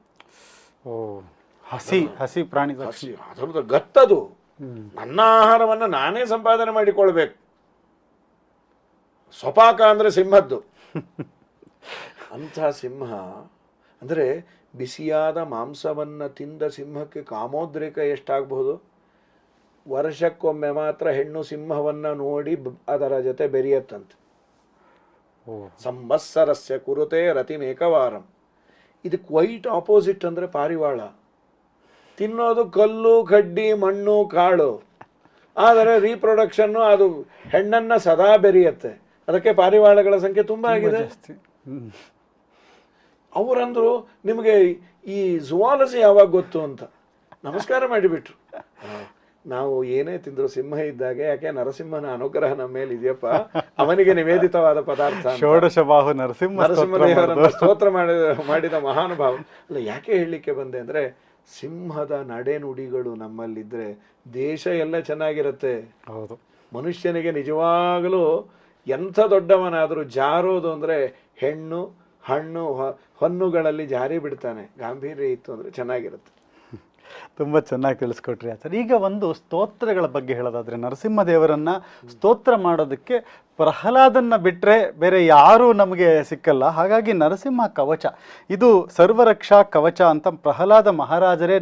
ಹಸಿ ಪ್ರಾಣಿ,
ಅದರದ್ದು ಗತ್ತದು. ನನ್ನ ಆಹಾರವನ್ನು ನಾನೇ ಸಂಪಾದನೆ ಮಾಡಿಕೊಳ್ಬೇಕು. ಸ್ವಪಾಕ ಅಂದರೆ ಸಿಂಹದ್ದು. ಅಂಥ ಸಿಂಹ ಅಂದರೆ ಬಿಸಿಯಾದ ಮಾಂಸವನ್ನು ತಿಂದ ಸಿಂಹಕ್ಕೆ ಕಾಮೋದ್ರೇಕ ಎಷ್ಟಾಗಬಹುದು? ವರ್ಷಕ್ಕೊಮ್ಮೆ ಮಾತ್ರ ಹೆಣ್ಣು ಸಿಂಹವನ್ನು ನೋಡಿ ಅದರ ಜೊತೆ ಬೆರೆಯತ್ತಂತೆ. ಸಂವತ್ಸರಸ್ಯ ಕುರುತೆ ರತಿಮೇಕವಾರಂ. ಇದು ಕ್ವೈಟ್ ಆಪೋಸಿಟ್ ಅಂದರೆ ಪಾರಿವಾಳ. ತಿನ್ನೋದು ಕಲ್ಲು ಕಡ್ಡಿ ಮಣ್ಣು ಕಾಳು, ಆದರೆ ರೀಪ್ರೊಡಕ್ಷನ್ನು ಅದು ಹೆಣ್ಣನ್ನು ಸದಾ ಬೆರೆಯುತ್ತೆ. ಅದಕ್ಕೆ ಪಾರಿವಾಳಗಳ ಸಂಖ್ಯೆ ತುಂಬ ಆಗಿದೆ. ಅವರಂದ್ರು ನಿಮಗೆ ಈ ಝುವಾಲಜಿ ಯಾವಾಗ ಗೊತ್ತು ಅಂತ ನಮಸ್ಕಾರ ಮಾಡಿಬಿಟ್ರು. ನಾವು ಏನೇ ತಿಂದ್ರು ಸಿಂಹ ಇದ್ದಾಗೆ, ಯಾಕೆ ನರಸಿಂಹನ ಅನುಗ್ರಹ ನಮ್ಮ ಮೇಲೆ ಇದೆಯಪ್ಪ, ಅವನಿಗೆ ನಿವೇದಿತವಾದ ಪದಾರ್ಥ.
ಷೋಡಶಬಾಹು
ನರಸಿಂಹದೇವರನ್ನು ಸ್ತೋತ್ರ ಮಾಡಿದ ಮಹಾನುಭಾವ. ಅಲ್ಲ, ಯಾಕೆ ಹೇಳಲಿಕ್ಕೆ ಬಂದೆ ಅಂದರೆ, ಸಿಂಹದ ನಡೆನುಡಿಗಳು ನಮ್ಮಲ್ಲಿದ್ದರೆ ದೇಶ ಎಲ್ಲ ಚೆನ್ನಾಗಿರುತ್ತೆ.
ಹೌದು.
ಮನುಷ್ಯನಿಗೆ ನಿಜವಾಗಲೂ ಎಂಥ ದೊಡ್ಡವನಾದರೂ ಜಾರೋದು ಅಂದರೆ ಹೆಣ್ಣು ಹಣ್ಣು ಹೊನ್ನುಗಳಲ್ಲಿ ಜಾರಿ ಬಿಡ್ತಾನೆ. ಗಾಂಭೀರ್ಯ ಇತ್ತು ಅಂದರೆ ಚೆನ್ನಾಗಿರುತ್ತೆ.
ತುಂಬ ಚೆನ್ನಾಗಿ ತಿಳಿಸ್ಕೊಟ್ರಿ ಆಚಾರ್ಯ. ಈಗ ಒಂದು ಸ್ತೋತ್ರಗಳ ಬಗ್ಗೆ ಹೇಳೋದಾದರೆ, ನರಸಿಂಹದೇವರನ್ನ ಸ್ತೋತ್ರ ಮಾಡೋದಕ್ಕೆ ಪ್ರಹ್ಲಾದನ್ನ ಬಿಟ್ಟರೆ ಬೇರೆ ಯಾರೂ ನಮಗೆ ಸಿಕ್ಕಲ್ಲ. ಹಾಗಾಗಿ ನರಸಿಂಹ ಕವಚ ಇದು ಸರ್ವರಕ್ಷಾ ಕವಚ ಅಂತ ಪ್ರಹ್ಲಾದ ಮಹಾರಾಜರೇ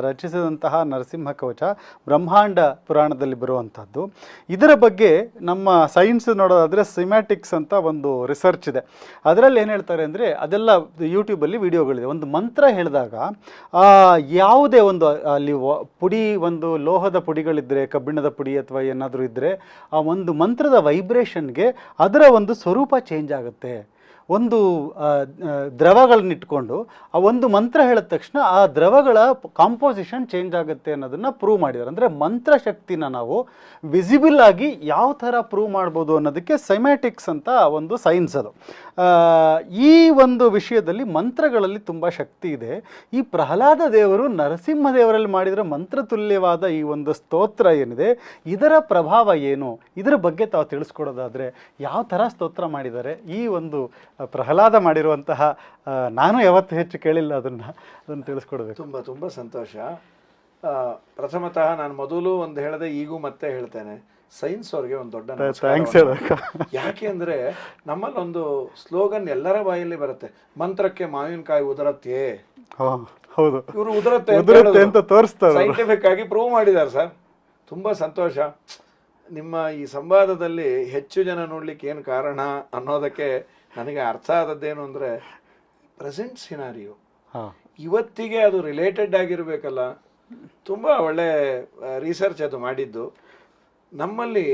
ರಚಿಸಿದಂತಹ ನರಸಿಂಹ ಕವಚ ಬ್ರಹ್ಮಾಂಡ ಪುರಾಣದಲ್ಲಿ ಬರುವಂಥದ್ದು. ಇದರ ಬಗ್ಗೆ ನಮ್ಮ ಸೈನ್ಸ್ ನೋಡೋದಾದರೆ ಸಿಮ್ಯಾಟಿಕ್ಸ್ ಅಂತ ಒಂದು ರಿಸರ್ಚ್ ಇದೆ. ಅದರಲ್ಲಿ ಏನು ಹೇಳ್ತಾರೆ ಅಂದರೆ, ಅದೆಲ್ಲ ಯೂಟ್ಯೂಬಲ್ಲಿ ವಿಡಿಯೋಗಳಿದೆ. ಒಂದು ಮಂತ್ರ ಹೇಳಿದಾಗ ಯಾವುದೇ ಒಂದು ಅಲ್ಲಿ ಪುಡಿ, ಒಂದು ಲೋಹದ ಪುಡಿಗಳಿದ್ದರೆ, ಕಬ್ಬಿಣದ ಪುಡಿ ಅಥವಾ ಏನಾದರೂ ಇದ್ದರೆ, ಆ ಒಂದು ಮಂತ್ರದ ವೈಬ್ರೇಷನ್ಗೆ ಅದರ ಒಂದು ಸ್ವರೂಪ ಚೇಂಜ್ ಆಗುತ್ತೆ. ಒಂದು ದ್ರವಗಳನ್ನಿಟ್ಕೊಂಡು ಆ ಒಂದು ಮಂತ್ರ ಹೇಳಿದ ತಕ್ಷಣ ಆ ದ್ರವಗಳ ಕಾಂಪೋಸಿಷನ್ ಚೇಂಜ್ ಆಗುತ್ತೆ ಅನ್ನೋದನ್ನು ಪ್ರೂವ್ ಮಾಡಿದ್ದಾರೆ. ಅಂದರೆ ಮಂತ್ರಶಕ್ತಿನ ನಾವು ವಿಸಿಬಲ್ ಆಗಿ ಯಾವ ಥರ ಪ್ರೂವ್ ಮಾಡ್ಬೋದು ಅನ್ನೋದಕ್ಕೆ ಸೈಮ್ಯಾಟಿಕ್ಸ್ ಅಂತ ಒಂದು ಸೈನ್ಸ್ ಅದು. ಈ ಒಂದು ವಿಷಯದಲ್ಲಿ ಮಂತ್ರಗಳಲ್ಲಿ ತುಂಬ ಶಕ್ತಿ ಇದೆ. ಈ ಪ್ರಹ್ಲಾದ ದೇವರು ನರಸಿಂಹದೇವರಲ್ಲಿ ಮಾಡಿದರೆ ಮಂತ್ರತುಲ್ಯವಾದ ಈ ಒಂದು ಸ್ತೋತ್ರ ಏನಿದೆ, ಇದರ ಪ್ರಭಾವ ಏನು, ಇದರ ಬಗ್ಗೆ ತಾವು ತಿಳಿಸ್ಕೊಡೋದಾದರೆ ಯಾವ ಥರ ಸ್ತೋತ್ರ ಮಾಡಿದ್ದಾರೆ? ಈ ಒಂದು ಪ್ರಹ್ಲಾದ ಮಾಡಿರುವಂತಹ, ನಾನು ಯಾವತ್ತೂ ಹೆಚ್ಚು ಕೇಳಿಲ್ಲ, ಅದನ್ನು ತಿಳಿಸ್ಕೊಡ್ಬೇಕು.
ತುಂಬ ತುಂಬ ಸಂತೋಷ. ಪ್ರಥಮತಃ ನಾನು ಮೊದಲು ಒಂದು ಹೇಳಿದೆ, ಈಗೂ ಮತ್ತೆ ಹೇಳ್ತೇನೆ, ಸೈನ್ಸ್ ಅವ್ರಿಗೆ ಒಂದು ದೊಡ್ಡ
ಥ್ಯಾಂಕ್ಸ್.
ಯಾಕೆ ಅಂದರೆ ನಮ್ಮಲ್ಲೊಂದು ಸ್ಲೋಗನ್ ಎಲ್ಲರ ಬಾಯಲ್ಲಿ ಬರುತ್ತೆ, ಮಂತ್ರಕ್ಕೆ ಮಾವಿನಕಾಯಿ ಉದುರತ್ತೆ.
ಹೌದು,
ಇವರು ಉದುರತ್ತೆ
ಅಂತ ತೋರಿಸ್ತಾರೆ,
ಸೈಂಟಿಫಿಕ್ ಆಗಿ ಪ್ರೂವ್ ಮಾಡಿದ್ದಾರೆ ಸರ್. ತುಂಬ ಸಂತೋಷ. ನಿಮ್ಮ ಈ ಸಂವಾದದಲ್ಲಿ ಹೆಚ್ಚು ಜನ ನೋಡ್ಲಿಕ್ಕೆ ಏನು ಕಾರಣ ಅನ್ನೋದಕ್ಕೆ ನನಗೆ ಅರ್ಥ ಆದದ್ದೇನು ಅಂದರೆ, ಪ್ರೆಸೆಂಟ್ ಸಿನಾರಿಯೋ ಇವತ್ತಿಗೆ ಅದು ರಿಲೇಟೆಡ್ ಆಗಿರಬೇಕಲ್ಲ. ತುಂಬ ಒಳ್ಳೆ ರಿಸರ್ಚ್ ಅದು ಮಾಡಿದ್ದು. ನಮ್ಮಲ್ಲಿ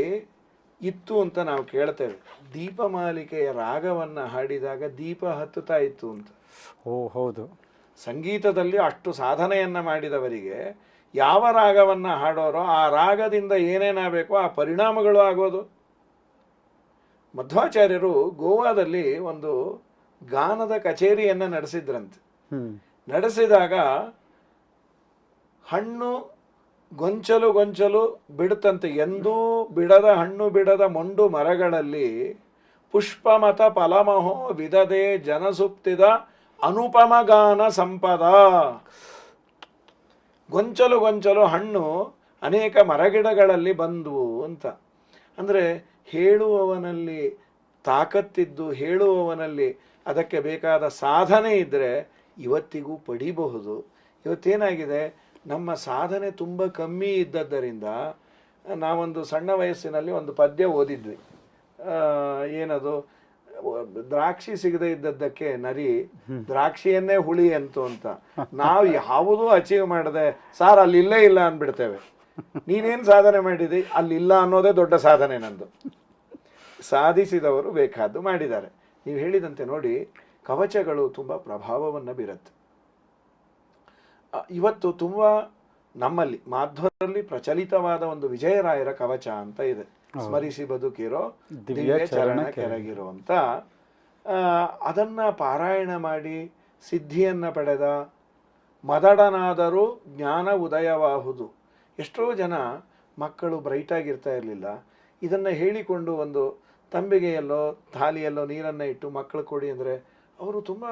ಇತ್ತು ಅಂತ ನಾವು ಕೇಳ್ತೇವೆ, ದೀಪಮಾಲಿಕೆಯ ರಾಗವನ್ನು ಹಾಡಿದಾಗ ದೀಪ ಹತ್ತುತ್ತಾ ಇತ್ತು ಅಂತ.
ಹೌದು.
ಸಂಗೀತದಲ್ಲಿ ಅಷ್ಟು ಸಾಧನೆಯನ್ನು ಮಾಡಿದವರಿಗೆ ಯಾವ ರಾಗವನ್ನು ಹಾಡೋರೋ ಆ ರಾಗದಿಂದ ಏನೇನಾಗಬೇಕೋ ಆ ಪರಿಣಾಮಗಳು ಆಗೋದು. ಮಧ್ವಾಚಾರ್ಯರು ಗೋವಾದಲ್ಲಿ ಒಂದು ಗಾನದ ಕಚೇರಿಯನ್ನು ನಡೆಸಿದ್ರಂತೆ. ನಡೆಸಿದಾಗ ಹಣ್ಣು ಗೊಂಚಲು ಗೊಂಚಲು ಬಿಡುತ್ತಂತೆ. ಎಂದೂ ಬಿಡದ ಹಣ್ಣು ಬಿಡದ ಮೊಂಡು ಮರಗಳಲ್ಲಿ ಪುಷ್ಪಮತ ಫಲಮಹೋ ವಿದದೆ ಜನಸುಪ್ತಿದ ಅನುಪಮ ಗಾನ ಸಂಪದ. ಗೊಂಚಲು ಗೊಂಚಲು ಹಣ್ಣು ಅನೇಕ ಮರಗಿಡಗಳಲ್ಲಿ ಬಂದವು ಅಂತ. ಅಂದರೆ ಹೇಳುವವನಲ್ಲಿ ತಾಕತ್ತಿದ್ದು, ಹೇಳುವವನಲ್ಲಿ ಅದಕ್ಕೆ ಬೇಕಾದ ಸಾಧನೆ ಇದ್ದರೆ ಇವತ್ತಿಗೂ ಪಡಿಬಹುದು. ಇವತ್ತೇನಾಗಿದೆ, ನಮ್ಮ ಸಾಧನೆ ತುಂಬ ಕಮ್ಮಿ ಇದ್ದದ್ದರಿಂದ ನಾವೊಂದು ಸಣ್ಣ ವಯಸ್ಸಿನಲ್ಲಿ ಒಂದು ಪದ್ಯ ಓದಿದ್ವಿ. ಏನದು, ದ್ರಾಕ್ಷಿ ಸಿಗದೆ ಇದ್ದದ್ದಕ್ಕೆ ನರಿ ದ್ರಾಕ್ಷಿಯನ್ನೇ ಹುಳಿ ಅಂತು ಅಂತ. ನಾವು ಯಾವುದೂ ಅಚೀವ್ ಮಾಡದೆ ಸಾರ್ ಅಲ್ಲಿ ಇಲ್ಲೇ ಇಲ್ಲ ಅಂದ್ಬಿಡ್ತೇವೆ. ನೀನೇನು ಸಾಧನೆ ಮಾಡಿದಿ ಅಲ್ಲಿಲ್ಲ ಅನ್ನೋದೇ ದೊಡ್ಡ ಸಾಧನೆ ನಂದು. ಸಾಧಿಸಿದವರು ಬೇಕಾದ್ದು ಮಾಡಿದ್ದಾರೆ. ನೀವು ಹೇಳಿದಂತೆ ನೋಡಿ, ಕವಚಗಳು ತುಂಬ ಪ್ರಭಾವವನ್ನು ಬೀರುತ್ತೆ. ಇವತ್ತು ತುಂಬ ನಮ್ಮಲ್ಲಿ ಮಾಧ್ವರಲ್ಲಿ ಪ್ರಚಲಿತವಾದ ಒಂದು ವಿಜಯರಾಯರ ಕವಚ ಅಂತ ಇದೆ. ಸ್ಮರಿಸಿ ಬದುಕಿರೋ ದಿವ್ಯ ಚರಣ ಕೆರಗಿರೋ ಅಂತ. ಅದನ್ನು ಪಾರಾಯಣ ಮಾಡಿ ಸಿದ್ಧಿಯನ್ನು ಪಡೆದ ಮದಡನಾದರೂ ಜ್ಞಾನ ಉದಯವಾಹುದು. ಎಷ್ಟೋ ಜನ ಮಕ್ಕಳು ಬ್ರೈಟಾಗಿರ್ತಾ ಇರಲಿಲ್ಲ, ಇದನ್ನು ಹೇಳಿಕೊಂಡು ಒಂದು ತಂಬಿಗೆಯಲ್ಲೋ ಥಾಲಿಯಲ್ಲೋ ನೀರನ್ನು ಇಟ್ಟು ಮಕ್ಕಳು ಕೊಡಿ ಅಂದರೆ ಅವರು ತುಂಬ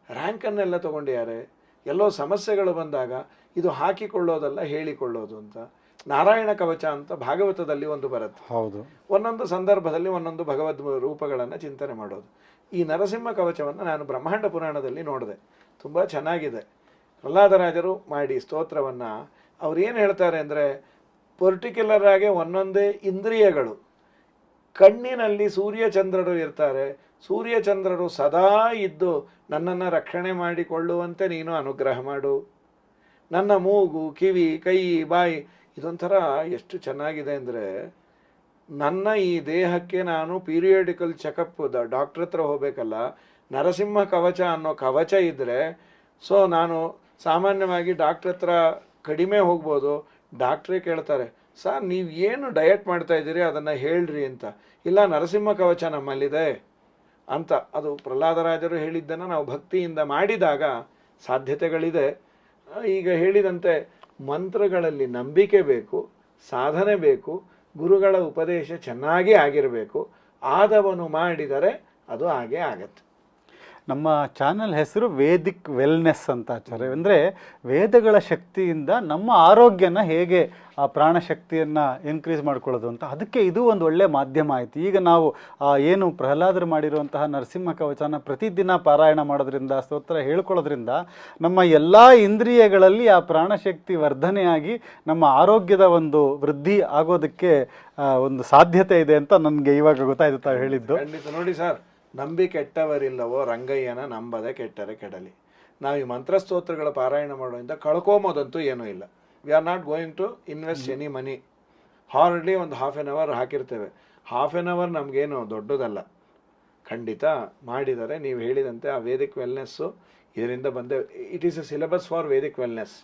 ರ್ಯಾಂಕನ್ನೆಲ್ಲ ತೊಗೊಂಡಿದ್ದಾರೆ. ಎಲ್ಲೋ ಸಮಸ್ಯೆಗಳು ಬಂದಾಗ ಇದು ಹಾಕಿಕೊಳ್ಳೋದಲ್ಲ ಹೇಳಿಕೊಳ್ಳೋದು ಅಂತ. ನಾರಾಯಣ ಕವಚ ಅಂತ ಭಾಗವತದಲ್ಲಿ ಒಂದು ಬರುತ್ತೆ.
ಹೌದು,
ಒಂದೊಂದು ಸಂದರ್ಭದಲ್ಲಿ ಒಂದೊಂದು ಭಗವದ್ ರೂಪಗಳನ್ನು ಚಿಂತನೆ ಮಾಡೋದು. ಈ ನರಸಿಂಹ ಕವಚವನ್ನು ನಾನು ಬ್ರಹ್ಮಾಂಡ ಪುರಾಣದಲ್ಲಿ ನೋಡಿದೆ, ತುಂಬ ಚೆನ್ನಾಗಿದೆ. ಪ್ರಹ್ಲಾದರಾಜರು ಮಾಡಿ ಸ್ತೋತ್ರವನ್ನು ಅವ್ರು ಏನು ಹೇಳ್ತಾರೆ ಅಂದರೆ, ಪರ್ಟಿಕ್ಯುಲರ್ ಆಗಿ ಒಂದೊಂದೇ ಇಂದ್ರಿಯಗಳು, ಕಣ್ಣಿನಲ್ಲಿ ಸೂರ್ಯಚಂದ್ರರು ಇರ್ತಾರೆ, ಸೂರ್ಯಚಂದ್ರರು ಸದಾ ಇದ್ದು ನನ್ನನ್ನು ರಕ್ಷಣೆ ಮಾಡಿಕೊಳ್ಳುವಂತೆ ನೀನು ಅನುಗ್ರಹ ಮಾಡು. ನನ್ನ ಮೂಗು, ಕಿವಿ, ಕೈ, ಬಾಯಿ ಇದೊಂಥರ ಎಷ್ಟು ಚೆನ್ನಾಗಿದೆ ಅಂದರೆ, ನನ್ನ ಈ ದೇಹಕ್ಕೆ ನಾನು ಪೀರಿಯಡಿಕಲ್ ಚೆಕಪ್ ಡಾಕ್ಟ್ರ್ ಹತ್ರ ಹೋಗಬೇಕಲ್ಲ, ನರಸಿಂಹ ಕವಚ ಅನ್ನೋ ಕವಚ ಇದ್ದರೆ ಸೊ ನಾನು ಸಾಮಾನ್ಯವಾಗಿ ಡಾಕ್ಟ್ರ್ ಹತ್ರ ಕಡಿಮೆ ಹೋಗ್ಬೋದು. ಡಾಕ್ಟ್ರೇ ಕೇಳ್ತಾರೆ, ಸರ್ ನೀವು ಏನು ಡಯಟ್ ಮಾಡ್ತಾ ಇದ್ದೀರಿ ಅದನ್ನು ಹೇಳ್ರಿ ಅಂತ. ಇಲ್ಲ, ನರಸಿಂಹ ಕವಚ ನಮ್ಮಲ್ಲಿದೆ ಅಂತ. ಅದು ಪ್ರಹ್ಲಾದರಾಜರು ಹೇಳಿದ್ದನ್ನು ನಾವು ಭಕ್ತಿಯಿಂದ ಮಾಡಿದಾಗ ಸಾಧ್ಯತೆಗಳಿದೆ. ಈಗ ಹೇಳಿದಂತೆ ಮಂತ್ರಗಳಲ್ಲಿ ನಂಬಿಕೆ ಬೇಕು, ಸಾಧನೆ ಬೇಕು, ಗುರುಗಳ ಉಪದೇಶ ಚೆನ್ನಾಗಿ ಆಗಿರಬೇಕು. ಆದವನು ಮಾಡಿದರೆ ಅದು ಹಾಗೆ ಆಗತ್ತೆ.
ನಮ್ಮ ಚಾನಲ್ ಹೆಸರು ವೇದಿಕ್ ವೆಲ್ನೆಸ್ ಅಂತ ಆಚಾರ್ಯ. ಅಂದರೆ ವೇದಗಳ ಶಕ್ತಿಯಿಂದ ನಮ್ಮ ಆರೋಗ್ಯನ ಹೇಗೆ ಆ ಪ್ರಾಣಶಕ್ತಿಯನ್ನು ಇನ್ಕ್ರೀಸ್ ಮಾಡ್ಕೊಳ್ಳೋದು ಅಂತ, ಅದಕ್ಕೆ ಇದು ಒಂದು ಒಳ್ಳೆಯ ಮಾಧ್ಯಮ ಆಯಿತು. ಈಗ ನಾವು ಏನು ಪ್ರಹ್ಲಾದರು ಮಾಡಿರುವಂತಹ ನರಸಿಂಹ ಕವಚನ ಪ್ರತಿದಿನ ಪಾರಾಯಣ ಮಾಡೋದ್ರಿಂದ, ಸ್ತೋತ್ರ ಹೇಳ್ಕೊಳ್ಳೋದ್ರಿಂದ ನಮ್ಮ ಎಲ್ಲ ಇಂದ್ರಿಯಗಳಲ್ಲಿ ಆ ಪ್ರಾಣಶಕ್ತಿ ವರ್ಧನೆಯಾಗಿ ನಮ್ಮ ಆರೋಗ್ಯದ ಒಂದು ವೃದ್ಧಿ ಆಗೋದಕ್ಕೆ ಒಂದು ಸಾಧ್ಯತೆ ಇದೆ ಅಂತ ನನಗೆ ಇವಾಗ ಗೊತ್ತಾಯಿತು ತಾವು ಹೇಳಿದ್ದು.
ಖಂಡಿತ. ನೋಡಿ ಸರ್, ನಂಬಿ ಕೆಟ್ಟವರಿಲ್ಲವೋ ರಂಗಯ್ಯನ ನಂಬದೆ ಕೆಟ್ಟರೆ ಕೆಡಲಿ. ನಾವು ಈ ಮಂತ್ರಸ್ತೋತ್ರಗಳ ಪಾರಾಯಣ ಮಾಡೋದ್ರಿಂದ ಕಳ್ಕೊಂಬೋದಂತೂ ಏನೂ ಇಲ್ಲ. We are not going to invest any money. Hardly ಒಂದು ಹಾಫ್ ಆನ್ ಅವರ್ ಹಾಕಿರ್ತೇವೆ. ಹಾಫ್ ಆನ್ ಅವರ್ ನಮಗೇನು ದೊಡ್ಡದಲ್ಲ. ಖಂಡಿತ ಮಾಡಿದರೆ ನೀವು ಹೇಳಿದಂತೆ ಆ ವೇದಿಕ್ ವೆಲ್ನೆಸ್ಸು ಇದರಿಂದ ಬಂದೆ. It is A syllabus for Vedic wellness.